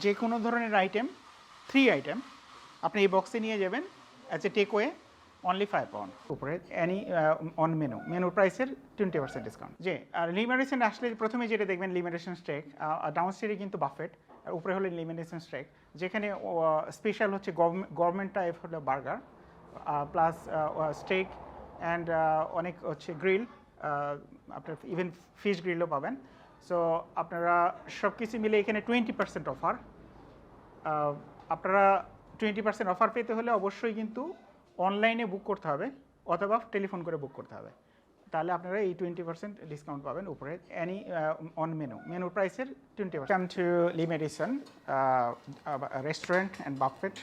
যে কোনো ধরনের আইটেম 3 আইটেম আপনি এই বক্সে নিয়ে যাবেন as a take away only 5 pound উপরে এনি অন মেনু প্রাইসের 20% ডিসকাউন্ট। যে আর লিমিটেশন আসলে প্রথমে যেটা দেখবেন লিমিটেশন স্টেক, ডাউনস্টেরে কিন্তু বাফেট, আর উপরে হলো লিমিটেশন স্টেক, যেখানে স্পেশাল হচ্ছে গভর্নমেন্ট টাইপ হলো বার্গার প্লাস স্টেক অ্যান্ড অনেক হচ্ছে গ্রিল, আপনার ইভেন ফিশ গ্রিলও পাবেন। সো আপনারা সব কিছু মিলে এখানে 20% অফার। আপনারা 20% অফার পেতে হলে অবশ্যই কিন্তু অনলাইনে বুক করতে হবে অথবা টেলিফোন করে বুক করতে হবে, তাহলে আপনারা এই 20% ডিসকাউন্ট পাবেন উপরে এনি অন মেনু প্রাইসের 20%। Come to Le Madison restaurant and buffet.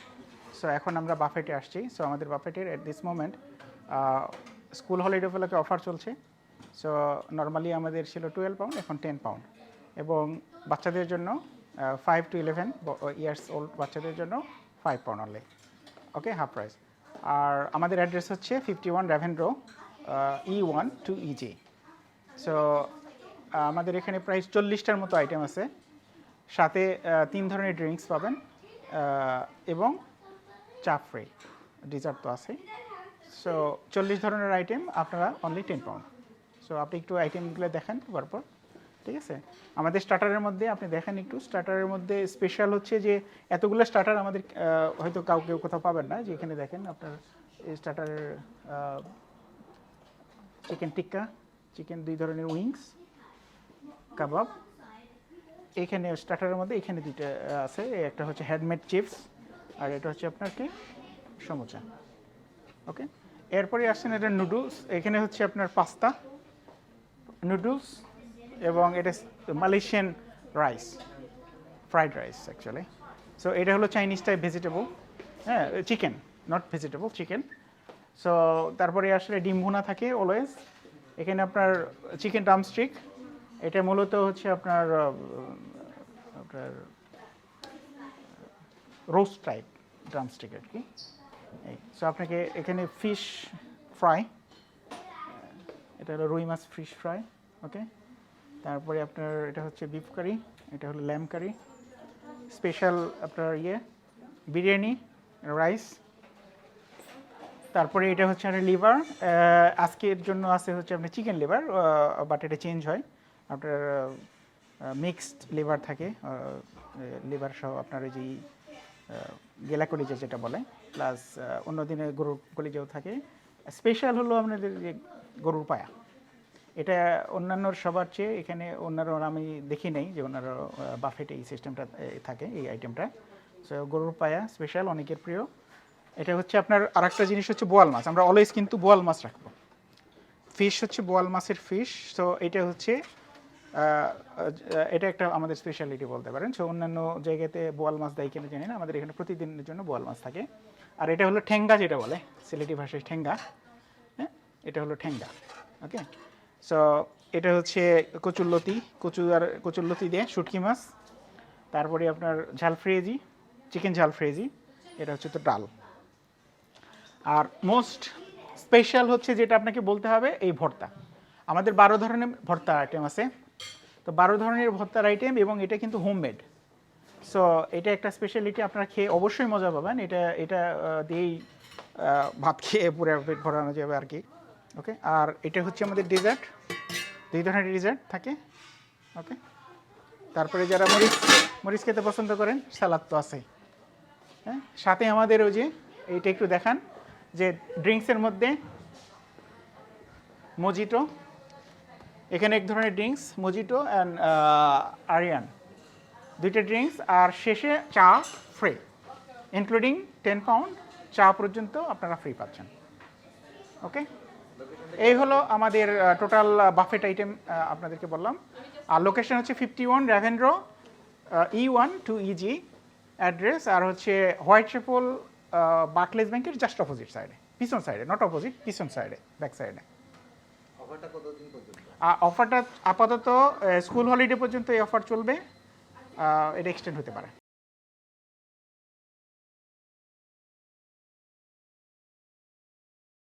So এখন আমরা বাফেটে আসছি। সো আমাদের বাফেটের at this moment school holiday উপলক্ষে অফার চলছে। সো নর্মালি আমাদের ছিল 12 পাউন্ড, এখন 10 পাউন্ড, এবং বাচ্চাদের জন্য 5 to 11 ইয়ার্স ওল্ড বাচ্চাদের জন্য 5 pound only, okay, half price. আর আমাদের অ্যাড্রেস হচ্ছে 51 Raven Row, E1 to EG। So আমাদের এখানে প্রায় 40টার মতো আইটেম আছে, সাথে 3 ধরনের ড্রিঙ্কস পাবেন এবং চা ফ্রি, ডিজার্ট তো আছে। সো 40 ধরনের আইটেম আপনারা অনলি 10 পাউন্ড। সো আপনি একটু আইটেমগুলো দেখেন পরপর, ঠিক আছে। আমাদের স্টার্টারের মধ্যে আপনি দেখেন একটু, স্টার্টারের মধ্যে স্পেশাল হচ্ছে যে এতগুলো স্টার্টার আমাদের হয়তো কাউকে কোথাও পাবেন না, যে এখানে দেখেন আপনার স্টার্টারের চিকেন টিক্কা, চিকেন 2 ধরনের উইংস, কাবাব। এখানে স্টার্টারের মধ্যে এখানে 2টা আছে, একটা হচ্ছে হ্যান্ডমেড চিপস আর এটা হচ্ছে আপনার কি সমোচা, ওকে। এরপরে আসছেন এটা নুডলস, এখানে হচ্ছে আপনার পাস্তা নুডলস, এবং এটা Malaysian rice, fried rice actually. So এটা হলো চাইনিজ টাইপ ভেজিটেবল, হ্যাঁ, chicken, not vegetable, chicken. So তারপরে আসলে ডিম ভুনা থাকে অলওয়েজ। এখানে আপনার চিকেন ড্রামস্টিক, এটা মূলত হচ্ছে আপনার রোস্ট টাইপ ড্রামস্টিক আর কি। সো আপনাকে এখানে ফিশ ফ্রাই, এটা হলো রুই মাছ ফিশ ফ্রাই, ওকে। তারপরে আপনার এটা হচ্ছে বিফ কারি, এটা হলো ল্যাম্ব কারি, স্পেশাল আপনার বিরিয়ানি রাইস। তারপরে এটা হচ্ছে আপনার লিভার, আজকের জন্য আছে হচ্ছে আপনার চিকেন লিভার, বাট এটা চেঞ্জ হয়, আপনার মিক্সড লিভার থাকে, লিভার সহ আপনার ওই যে গেলা কলিজা যেটা বলে, প্লাস অন্য দিনে গরুর কলিজাও থাকে। স্পেশাল হলো আপনাদের যে গরুর পায়া, এটা অন্যান্য সবার চেয়ে এখানে অন্যান্য আমি দেখি নেই যে অন্যান্য বাফেটে এই সিস্টেমটা থাকে, এই আইটেমটা। সো গরুর পায়া স্পেশাল, অনেকের প্রিয়। এটা হচ্ছে আপনার আরেকটা জিনিস হচ্ছে বোয়াল মাছ, আমরা অলওয়েজ কিন্তু বোয়াল মাছ রাখবো। ফিশ হচ্ছে বোয়াল মাছের ফিশ। সো এটা হচ্ছে এটা একটা আমাদের স্পেশালিটি বলতে পারেন। সো অন্যান্য জায়গাতে বোয়াল মাছ দেয় কিনা জানি না, আমাদের এখানে প্রতিদিনের জন্য বোয়াল মাছ থাকে। আর এটা হলো ঠেঙ্গা, যেটা বলে সিলেটি ভাষায় ঠেঙ্গা, হ্যাঁ, এটা হলো ঠেঙ্গা, ওকে। সো এটা হচ্ছে কচুরলতি দিয়ে শুটকি মাছ। তারপরে আপনার ঝাল ফ্রেজি, চিকেন ঝাল ফ্রেজি, এটা হচ্ছে তো ডাল। আর মোস্ট স্পেশাল হচ্ছে যেটা আপনাকে বলতে হবে, এই ভর্তা। আমাদের 12 ধরনের ভর্তা আইটেম আছে, তো 12 ধরনের ভর্তার আইটেম, এবং এটা কিন্তু হোমমেড। সো এটা একটা স্পেশালিটি, আপনারা খেয়ে অবশ্যই মজা পাবেন। এটা দিয়েই ভাত খেয়ে পুরো পেট ভরানো যাবে আর কি, ওকে। আর এটা হচ্ছে আমাদের ডেজার্ট, 2 ধরনের ডেজার্ট থাকে, ওকে। তারপরে যারা মরিচ খেতে পছন্দ করেন, সালাদ তো আছেই, হ্যাঁ। সাথে আমাদের ওই যে এইটা একটু দেখান, যে ড্রিঙ্কসের মধ্যে মজিটো, এখানে এক ধরনের ড্রিঙ্কস মজিটো অ্যান্ড আরিয়ান, 2টা ড্রিঙ্কস, আর শেষে চা ফ্রি, ইনক্লুডিং 10 পাউন্ড চা পর্যন্ত আপনারা ফ্রি পাচ্ছেন, ওকে। এই হলো আমাদের টোটাল বাফেট আইটেম আপনাদেরকে বললাম। আর লোকেশন হচ্ছে 51 Raven Row, E1 to EG address, আর হচ্ছে হোয়াইট চ্যাপেল বার্কলেজ ব্যাংকের জাস্ট অপোজিট সাইডে, পিছন সাইডে, নট অপোজিট, পিছন সাইডে, ব্যাক সাইডে। অফারটা আপাতত স্কুল হলিডে পর্যন্ত এই অফার চলবে, এটা এক্সটেন্ড হতে পারে।